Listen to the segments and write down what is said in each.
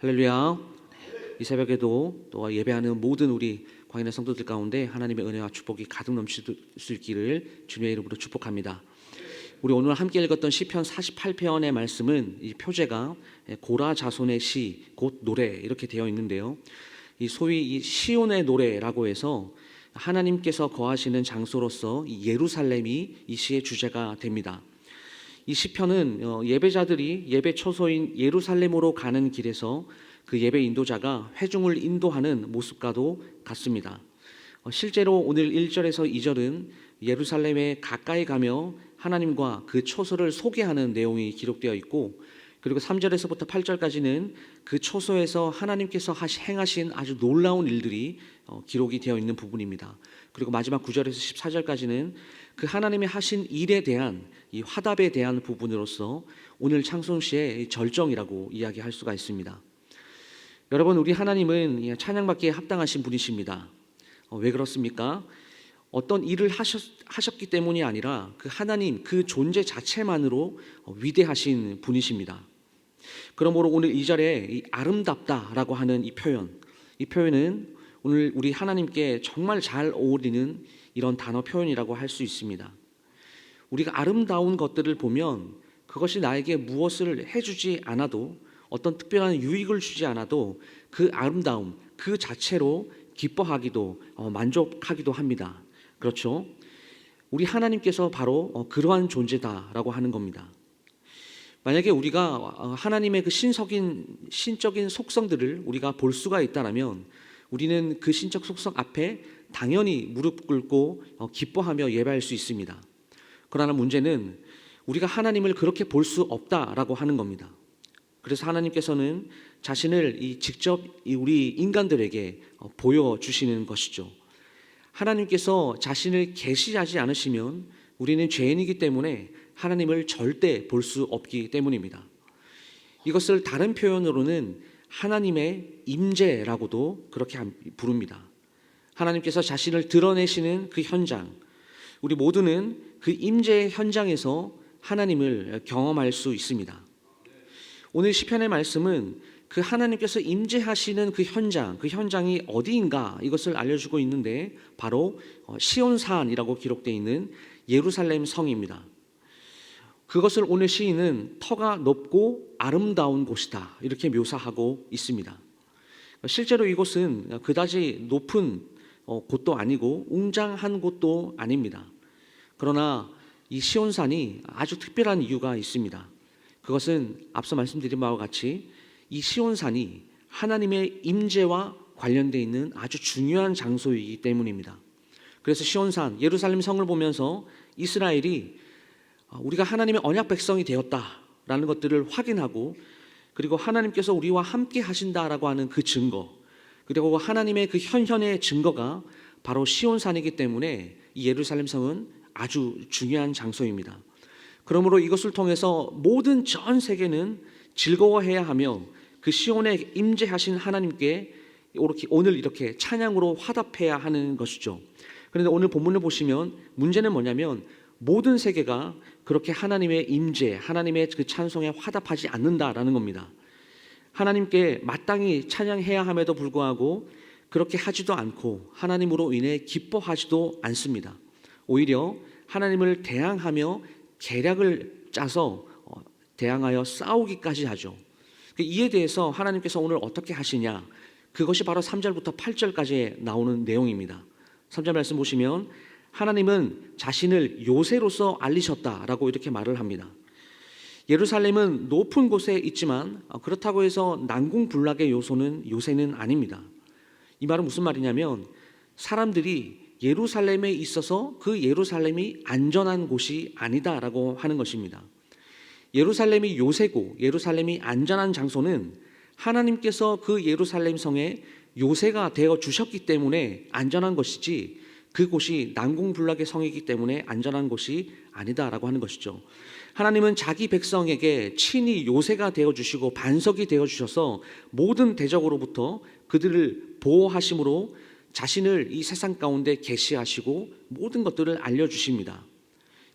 할렐루야. 이 새벽에도 또 예배하는 모든 우리 광인의 성도들 가운데 하나님의 은혜와 축복이 가득 넘칠 수 있기를 주님의 이름으로 축복합니다. 우리 오늘 함께 읽었던 시편 48편의 말씀은 이 표제가 고라 자손의 시, 곧 노래 이렇게 되어 있는데요. 이 소위 이 시온의 노래라고 해서 하나님께서 거하시는 장소로서 이 예루살렘이 이 시의 주제가 됩니다. 이 시편은 예배자들이 예배 처소인 예루살렘으로 가는 길에서 그 예배 인도자가 회중을 인도하는 모습과도 같습니다. 실제로 오늘 1절에서 2절은 예루살렘에 가까이 가며 하나님과 그 처소를 소개하는 내용이 기록되어 있고, 그리고 3절에서부터 8절까지는 그 처소에서 하나님께서 행하신 아주 놀라운 일들이 기록이 되어 있는 부분입니다. 그리고 마지막 9절에서 14절까지는 그 하나님의 하신 일에 대한 이 화답에 대한 부분으로서 오늘 창송시의 절정이라고 이야기할 수가 있습니다. 여러분, 우리 하나님은 찬양받기에 합당하신 분이십니다. 왜 그렇습니까? 어떤 일을 하셨기 때문이 아니라 그 하나님 그 존재 자체만으로 위대하신 분이십니다. 그러므로 오늘 2절에 이 아름답다라고 하는 이 표현은 오늘 우리 하나님께 정말 잘 어울리는 이런 단어 표현이라고 할 수 있습니다. 우리가 아름다운 것들을 보면 그것이 나에게 무엇을 해주지 않아도, 어떤 특별한 유익을 주지 않아도 그 아름다움 그 자체로 기뻐하기도 만족하기도 합니다. 그렇죠? 우리 하나님께서 바로 그러한 존재다라고 하는 겁니다. 만약에 우리가 하나님의 그 신적인 속성들을 우리가 볼 수가 있다면 우리는 그 신적 속성 앞에 당연히 무릎 꿇고 기뻐하며 예배할 수 있습니다. 그러나 문제는 우리가 하나님을 그렇게 볼 수 없다라고 하는 겁니다. 그래서 하나님께서는 자신을 직접 우리 인간들에게 보여주시는 것이죠. 하나님께서 자신을 계시하지 않으시면 우리는 죄인이기 때문에 하나님을 절대 볼 수 없기 때문입니다. 이것을 다른 표현으로는 하나님의 임재라고도 그렇게 부릅니다. 하나님께서 자신을 드러내시는 그 현장, 우리 모두는 그 임재의 현장에서 하나님을 경험할 수 있습니다. 오늘 시편의 말씀은 그 하나님께서 임재하시는 그 현장이 어디인가 이것을 알려주고 있는데, 바로 시온산이라고 기록되어 있는 예루살렘 성입니다. 그것을 오늘 시인은 터가 높고 아름다운 곳이다 이렇게 묘사하고 있습니다. 실제로 이곳은 그다지 높은 곳도 아니고 웅장한 곳도 아닙니다. 그러나 이 시온산이 아주 특별한 이유가 있습니다. 그것은 앞서 말씀드린 바와 같이 이 시온산이 하나님의 임재와 관련되어 있는 아주 중요한 장소이기 때문입니다. 그래서 시온산, 예루살렘 성을 보면서 이스라엘이 우리가 하나님의 언약 백성이 되었다라는 것들을 확인하고, 그리고 하나님께서 우리와 함께 하신다라고 하는 그 증거, 그리고 하나님의 그 현현의 증거가 바로 시온산이기 때문에 이 예루살렘 성은 아주 중요한 장소입니다. 그러므로 이것을 통해서 모든 전 세계는 즐거워해야 하며 그 시온에 임재하신 하나님께 오늘 이렇게 찬양으로 화답해야 하는 것이죠. 그런데 오늘 본문을 보시면 문제는 뭐냐면 모든 세계가 그렇게 하나님의 임재, 하나님의 그 찬송에 화답하지 않는다라는 겁니다. 하나님께 마땅히 찬양해야 함에도 불구하고 그렇게 하지도 않고 하나님으로 인해 기뻐하지도 않습니다. 오히려 하나님을 대항하며 계략을 짜서 대항하여 싸우기까지 하죠. 이에 대해서 하나님께서 오늘 어떻게 하시냐, 그것이 바로 3절부터 8절까지 나오는 내용입니다. 3절 말씀 보시면 하나님은 자신을 요새로서 알리셨다라고 이렇게 말을 합니다. 예루살렘은 높은 곳에 있지만 그렇다고 해서 난공불락의 요새는 아닙니다. 이 말은 무슨 말이냐면 사람들이 예루살렘에 있어서 그 예루살렘이 안전한 곳이 아니다라고 하는 것입니다. 예루살렘이 요새고 예루살렘이 안전한 장소는 하나님께서 그 예루살렘 성에 요새가 되어 주셨기 때문에 안전한 것이지, 그곳이 난공불락의 성이기 때문에 안전한 곳이 아니다라고 하는 것이죠. 하나님은 자기 백성에게 친히 요새가 되어주시고 반석이 되어주셔서 모든 대적으로부터 그들을 보호하심으로 자신을 이 세상 가운데 계시하시고 모든 것들을 알려주십니다.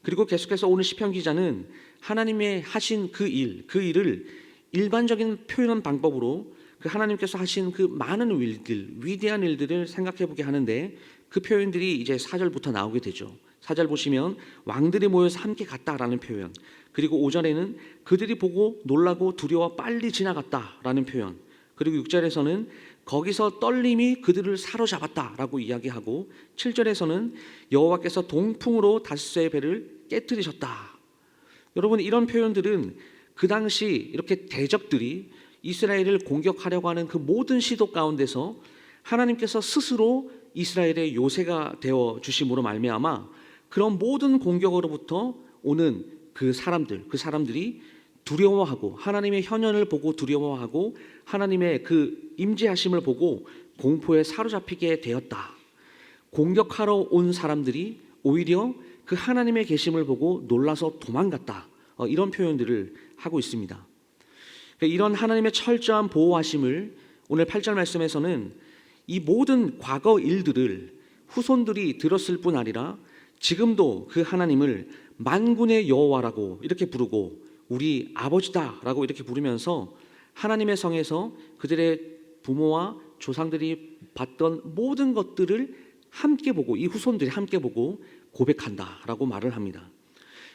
그리고 계속해서 오늘 시편 기자는 하나님의 하신 그 일을 일반적인 표현 방법으로 그 그 하나님께서 하신 그 많은 일들, 위대한 일들을 생각해 보게 하는데 그 표현들이 이제 4절부터 나오게 되죠. 4절 보시면 왕들이 모여서 함께 갔다라는 표현, 그리고 5절에는 그들이 보고 놀라고 두려워 빨리 지나갔다라는 표현, 그리고 6절에서는 거기서 떨림이 그들을 사로잡았다라고 이야기하고 7절에서는 여호와께서 동풍으로 다스의 배를 깨뜨리셨다. 여러분, 이런 표현들은 그 당시 이렇게 대적들이 이스라엘을 공격하려고 하는 그 모든 시도 가운데서 하나님께서 스스로 이스라엘의 요새가 되어 주심으로 말미암아 그런 모든 공격으로부터 오는 그 사람들이 두려워하고 하나님의 현현을 보고 두려워하고 하나님의 그 임재하심을 보고 공포에 사로잡히게 되었다. 공격하러 온 사람들이 오히려 그 하나님의 계심을 보고 놀라서 도망갔다. 이런 표현들을 하고 있습니다. 이런 하나님의 철저한 보호하심을 오늘 8절 말씀에서는 이 모든 과거 일들을 후손들이 들었을 뿐 아니라 지금도 그 하나님을 만군의 여호와라고 이렇게 부르고 우리 아버지다라고 이렇게 부르면서 하나님의 성에서 그들의 부모와 조상들이 봤던 모든 것들을 함께 보고 이 후손들이 함께 보고 고백한다라고 말을 합니다.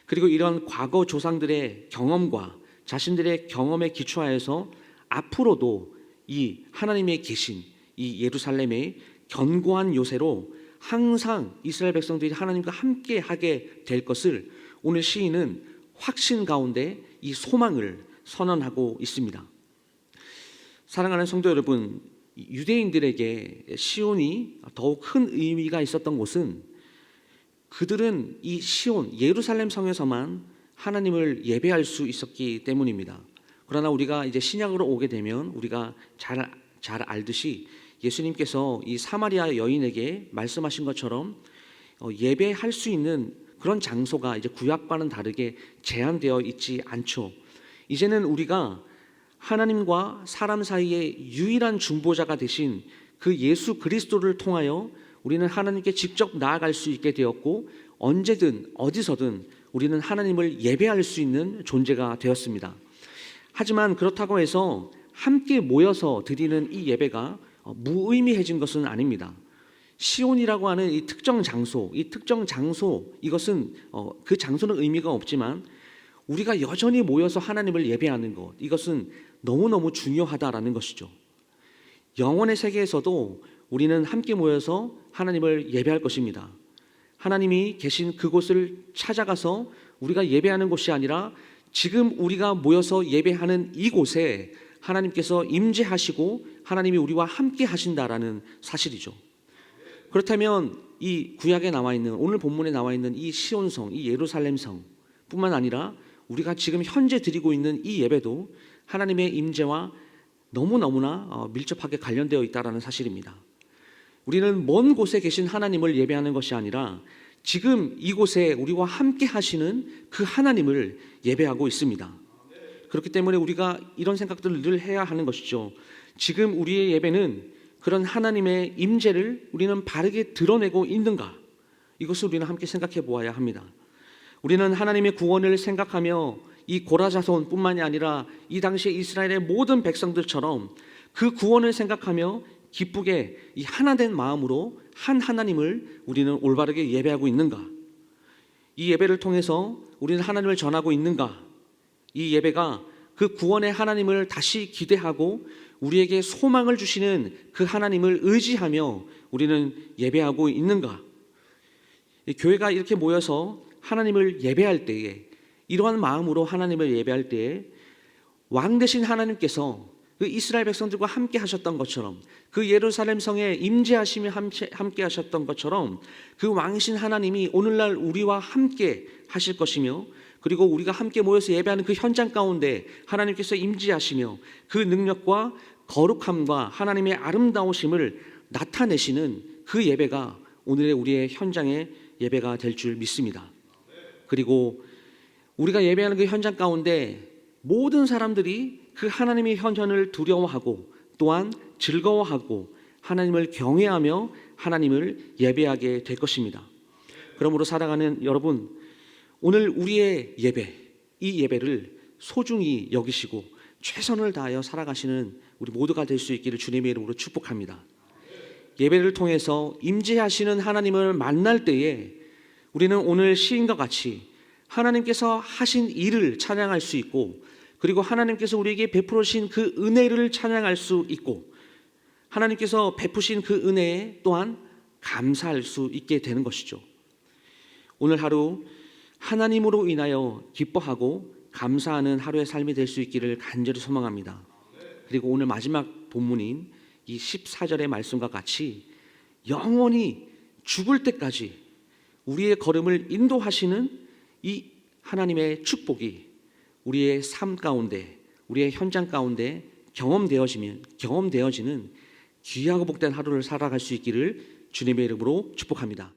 그리고 이런 과거 조상들의 경험과 자신들의 경험에 기초하여서 앞으로도 이 하나님의 계신 이 예루살렘의 견고한 요새로 항상 이스라엘 백성들이 하나님과 함께 하게 될 것을 오늘 시인은 확신 가운데 이 소망을 선언하고 있습니다. 사랑하는 성도 여러분, 유대인들에게 시온이 더욱 큰 의미가 있었던 곳은 그들은 이 시온 예루살렘 성에서만 하나님을 예배할 수 있었기 때문입니다. 그러나 우리가 이제 신약으로 오게 되면 우리가 잘 알듯이 예수님께서 이 사마리아 여인에게 말씀하신 것처럼 예배할 수 있는 그런 장소가 이제 구약과는 다르게 제한되어 있지 않죠. 이제는 우리가 하나님과 사람 사이의 유일한 중보자가 되신 그 예수 그리스도를 통하여 우리는 하나님께 직접 나아갈 수 있게 되었고 언제든 어디서든 우리는 하나님을 예배할 수 있는 존재가 되었습니다. 하지만 그렇다고 해서 함께 모여서 드리는 이 예배가 무의미해진 것은 아닙니다. 시온이라고 하는 이 특정 장소, 이것은 그 장소는 의미가 없지만 우리가 여전히 모여서 하나님을 예배하는 것, 이것은 너무너무 중요하다라는 것이죠. 영혼의 세계에서도 우리는 함께 모여서 하나님을 예배할 것입니다. 하나님이 계신 그곳을 찾아가서 우리가 예배하는 곳이 아니라 지금 우리가 모여서 예배하는 이곳에 하나님께서 임재하시고 하나님이 우리와 함께 하신다라는 사실이죠. 그렇다면 이 구약에 나와 있는 오늘 본문에 나와 있는 이 시온성, 이 예루살렘성 뿐만 아니라 우리가 지금 현재 드리고 있는 이 예배도 하나님의 임재와 너무너무나 밀접하게 관련되어 있다는 사실입니다. 우리는 먼 곳에 계신 하나님을 예배하는 것이 아니라 지금 이곳에 우리와 함께 하시는 그 하나님을 예배하고 있습니다. 그렇기 때문에 우리가 이런 생각들을 늘 해야 하는 것이죠. 지금 우리의 예배는 그런 하나님의 임재를 우리는 바르게 드러내고 있는가? 이것을 우리는 함께 생각해 보아야 합니다. 우리는 하나님의 구원을 생각하며 이 고라자손뿐만이 아니라 이 당시에 이스라엘의 모든 백성들처럼 그 구원을 생각하며 기쁘게 이 하나된 마음으로 한 하나님을 우리는 올바르게 예배하고 있는가? 이 예배를 통해서 우리는 하나님을 전하고 있는가? 이 예배가 그 구원의 하나님을 다시 기대하고 우리에게 소망을 주시는 그 하나님을 의지하며 우리는 예배하고 있는가? 교회가 이렇게 모여서 하나님을 예배할 때에 이러한 마음으로 하나님을 예배할 때에 왕 되신 하나님께서 그 이스라엘 백성들과 함께 하셨던 것처럼 그 예루살렘 성에 임재하시며 함께 하셨던 것처럼 그 왕이신 하나님이 오늘날 우리와 함께 하실 것이며 그리고 우리가 함께 모여서 예배하는 그 현장 가운데 하나님께서 임재하시며 그 능력과 거룩함과 하나님의 아름다우심을 나타내시는 그 예배가 오늘의 우리의 현장의 예배가 될 줄 믿습니다. 그리고 우리가 예배하는 그 현장 가운데 모든 사람들이 그 하나님의 현현을 두려워하고 또한 즐거워하고 하나님을 경외하며 하나님을 예배하게 될 것입니다. 그러므로 사랑하는 여러분, 오늘 우리의 예배, 이 예배를 소중히 여기시고 최선을 다하여 살아가시는 우리 모두가 될 수 있기를 주님의 이름으로 축복합니다. 예배를 통해서 임재하시는 하나님을 만날 때에 우리는 오늘 시인과 같이 하나님께서 하신 일을 찬양할 수 있고, 그리고 하나님께서 우리에게 베풀으신 그 은혜를 찬양할 수 있고, 하나님께서 베푸신 그 은혜에 또한 감사할 수 있게 되는 것이죠. 오늘 하루 하나님으로 인하여 기뻐하고 감사하는 하루의 삶이 될 수 있기를 간절히 소망합니다. 그리고 오늘 마지막 본문인 이 14절의 말씀과 같이 영원히 죽을 때까지 우리의 걸음을 인도하시는 이 하나님의 축복이 우리의 삶 가운데, 우리의 현장 가운데 경험되어지는 귀하고 복된 하루를 살아갈 수 있기를 주님의 이름으로 축복합니다.